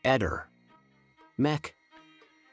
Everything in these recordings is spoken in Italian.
Eder. Mech.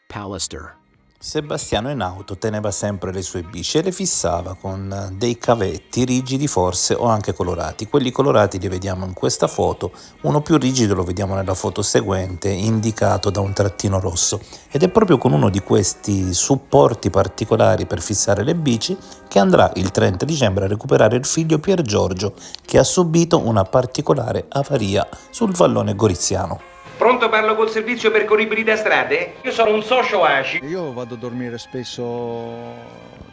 Pallister. Sebastiano in auto teneva sempre le sue bici e le fissava con dei cavetti rigidi forse o anche colorati. Quelli colorati li vediamo in questa foto, uno più rigido lo vediamo nella foto seguente, indicato da un trattino rosso. Ed è proprio con uno di questi supporti particolari per fissare le bici che andrà il 30 dicembre a recuperare il figlio Pier Giorgio, che ha subito una particolare avaria sul vallone goriziano. Pronto, parlo col servizio percorribilità strade? Io sono un socio ACI. Io vado a dormire spesso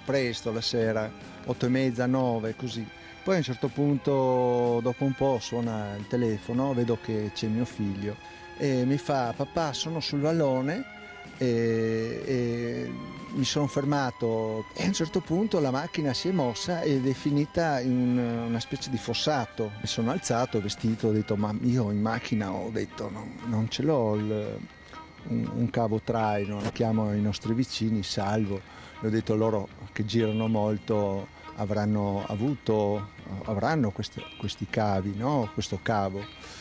presto la sera, 8:30, 9, così. Poi a un certo punto, dopo un po', suona il telefono, vedo che c'è mio figlio e mi fa: papà, sono sul vallone e mi sono fermato, e a un certo punto la macchina si è mossa ed è finita in una specie di fossato. Mi sono alzato, vestito, ho detto: ma io in macchina, ho detto, no, non ce l'ho un cavo traino. Chiamo i nostri vicini, Salvo, e ho detto loro che girano molto avranno questi cavi, no? Questo cavo.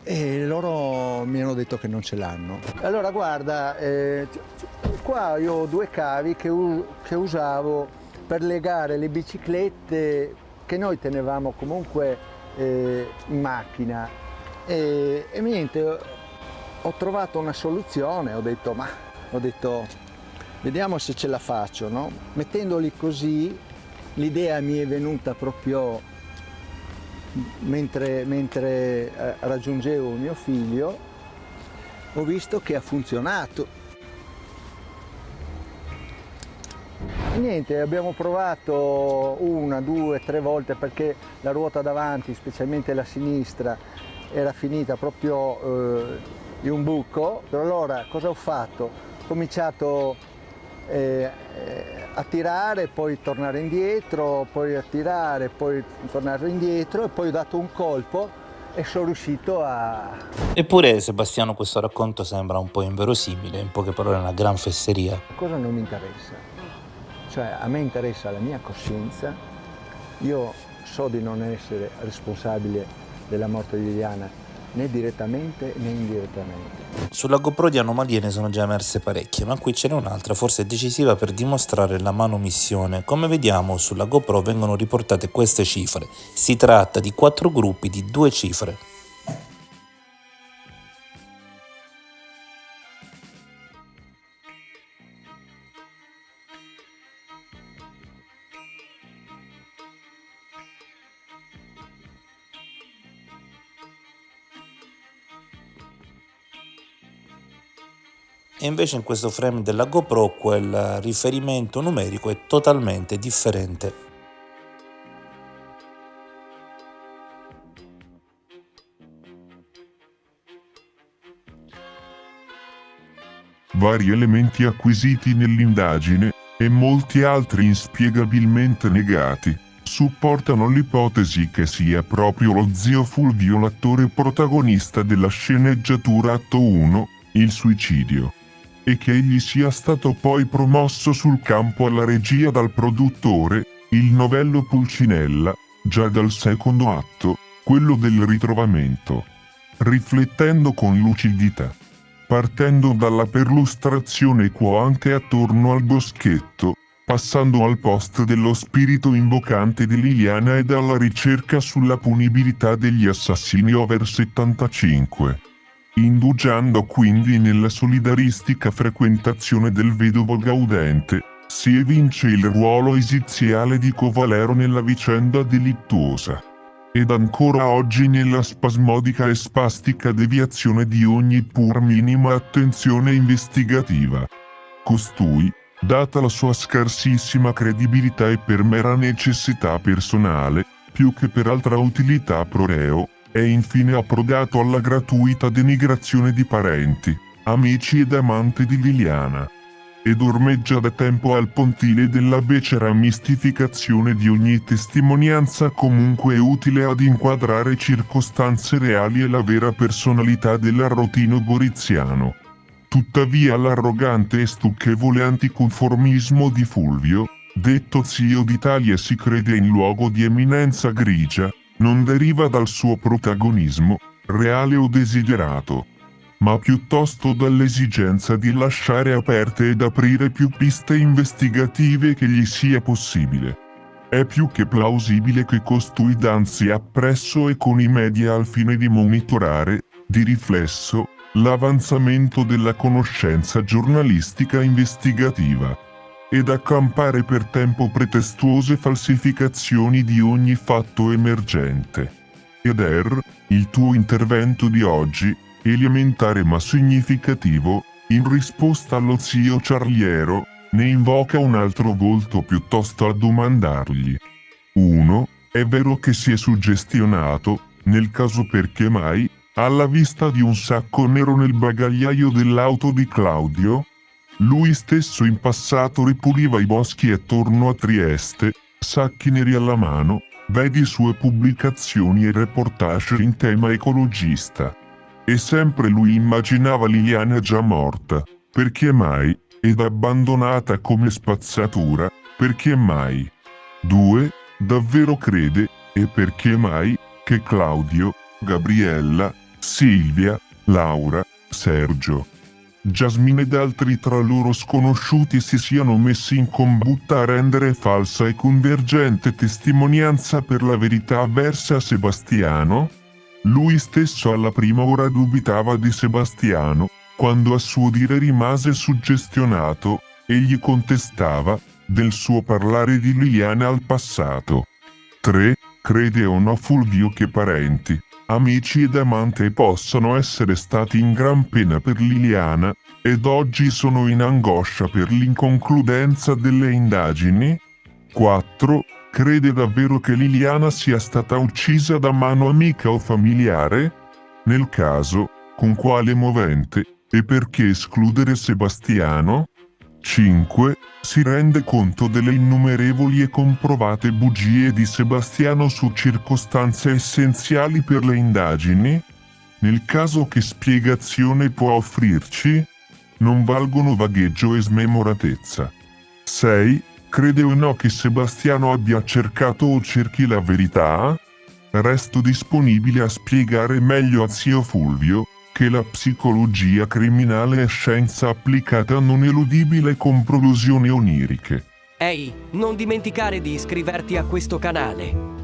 E loro mi hanno detto che non ce l'hanno. Allora guarda, qua io ho due cavi che usavo per legare le biciclette che noi tenevamo comunque in macchina e niente, ho trovato una soluzione, ho detto vediamo se ce la faccio, no? Mettendoli così, l'idea mi è venuta proprio mentre raggiungevo mio figlio, ho visto che ha funzionato. E niente, abbiamo provato 1, 2, 3 volte perché la ruota davanti, specialmente la sinistra, era finita proprio in un buco. Allora cosa ho fatto? Ho cominciato a tirare, poi tornare indietro, poi a tirare, poi tornare indietro, e poi ho dato un colpo e sono riuscito a... Eppure Sebastiano questo racconto sembra un po' inverosimile, in poche parole una gran fesseria. Cosa non mi interessa? Cioè, a me interessa la mia coscienza. Io so di non essere responsabile della morte di Liliana, né direttamente né indirettamente. Sulla GoPro di anomalie ne sono già emerse parecchie, ma qui ce n'è un'altra forse decisiva per dimostrare la manomissione. Come vediamo sulla GoPro vengono riportate queste cifre. Si tratta di 4 gruppi di 2 cifre. E invece in questo frame della GoPro quel riferimento numerico è totalmente differente. Vari elementi acquisiti nell'indagine, e molti altri inspiegabilmente negati, supportano l'ipotesi che sia proprio lo zio Fulvio l'attore protagonista della sceneggiatura Atto 1, il suicidio. E che egli sia stato poi promosso sul campo alla regia dal produttore, il novello Pulcinella, già dal secondo atto, quello del ritrovamento. Riflettendo con lucidità, partendo dalla perlustrazione quo anche attorno al boschetto, passando al post dello spirito invocante di Liliana e dalla ricerca sulla punibilità degli assassini over 75. Indugiando quindi nella solidaristica frequentazione del vedovo gaudente, si evince il ruolo esiziale di Covalero nella vicenda delittuosa. Ed ancora oggi nella spasmodica e spastica deviazione di ogni pur minima attenzione investigativa. Costui, data la sua scarsissima credibilità e per mera necessità personale, più che per altra utilità pro reo, è infine approdato alla gratuita denigrazione di parenti, amici ed amanti di Liliana. Ed ormeggia da tempo al pontile della becera mistificazione di ogni testimonianza comunque utile ad inquadrare circostanze reali e la vera personalità dell'arrotino goriziano. Tuttavia l'arrogante e stucchevole anticonformismo di Fulvio, detto zio d'Italia, si crede in luogo di eminenza grigia, non deriva dal suo protagonismo, reale o desiderato. ma piuttosto dall'esigenza di lasciare aperte ed aprire più piste investigative che gli sia possibile. È più che plausibile che costui danzi appresso e con i media al fine di monitorare, di riflesso, l'avanzamento della conoscenza giornalistica investigativa ed accampare per tempo pretestuose falsificazioni di ogni fatto emergente. Il tuo intervento di oggi, elementare ma significativo, in risposta allo zio Ciarliero, ne invoca un altro volto piuttosto a domandargli. 1. È vero che si è suggestionato, nel caso perché mai, alla vista di un sacco nero nel bagagliaio dell'auto di Claudio? Lui stesso in passato ripuliva i boschi attorno a Trieste, sacchi neri alla mano, vedi sue pubblicazioni e reportage in tema ecologista. E sempre lui immaginava Liliana già morta, perché mai, ed abbandonata come spazzatura, perché mai? 2. Davvero crede, e perché mai, che Claudio, Gabriella, Silvia, Laura, Sergio, Jasmine ed altri tra loro sconosciuti si siano messi in combutta a rendere falsa e convergente testimonianza per la verità avversa a Sebastiano? Lui stesso alla prima ora dubitava di Sebastiano, quando a suo dire rimase suggestionato, e gli contestava, del suo parlare di Liliana al passato. 3. Crede o no Fulvio che parenti, amici ed amante possano essere stati in gran pena per Liliana, ed oggi sono in angoscia per l'inconcludenza delle indagini? 4. Crede davvero che Liliana sia stata uccisa da mano amica o familiare? Nel caso, con quale movente, e perché escludere Sebastiano? 5. Si rende conto delle innumerevoli e comprovate bugie di Sebastiano su circostanze essenziali per le indagini? Nel caso, che spiegazione può offrirci? Non valgono vagheggio e smemoratezza. 6. Crede o no che Sebastiano abbia cercato o cerchi la verità? Resto disponibile a spiegare meglio a zio Fulvio che la psicologia criminale è scienza applicata non eludibile con prolusioni oniriche. Ehi, non dimenticare di iscriverti a questo canale.